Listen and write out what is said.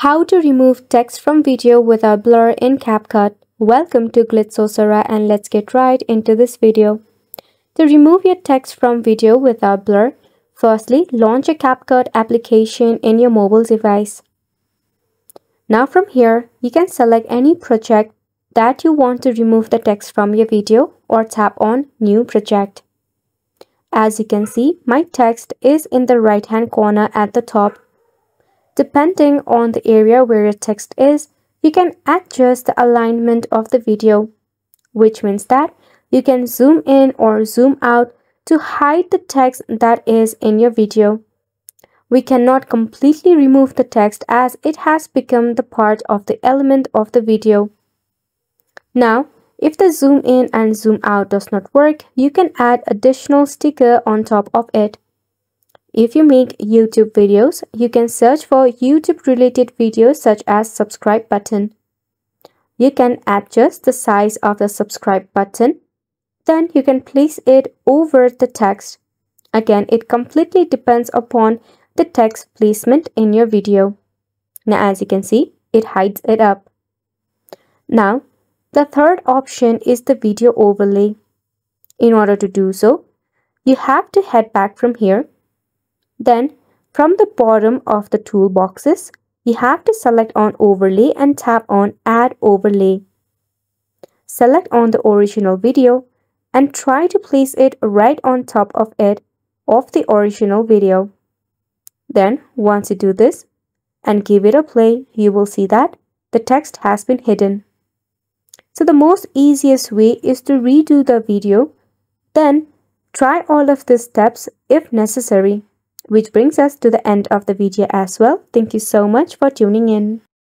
How to remove text from video without blur in CapCut. Welcome to Glitz and let's get right into this video. To remove your text from video without blur, firstly launch a CapCut application in your mobile device. Now from here, you can select any project that you want to remove the text from your video or tap on New Project. As you can see, my text is in the right hand corner at the top. Depending on the area where your text is, you can adjust the alignment of the video, which means that you can zoom in or zoom out to hide the text that is in your video. We cannot completely remove the text as it has become the part of the element of the video. Now, if the zoom in and zoom out does not work, you can add additional sticker on top of it. If you make YouTube videos, you can search for YouTube related videos such as subscribe button. You can adjust the size of the subscribe button. Then you can place it over the text. Again, it completely depends upon the text placement in your video. Now as you can see, it hides it up. Now, the third option is the video overlay. In order to do so, you have to head back from here. Then, from the bottom of the toolboxes, you have to select on Overlay and tap on Add Overlay. Select on the original video and try to place it right on top of the original video. Then, once you do this and give it a play, you will see that the text has been hidden. So the most easiest way is to redo the video, then try all of these steps if necessary. Which brings us to the end of the video as well. Thank you so much for tuning in.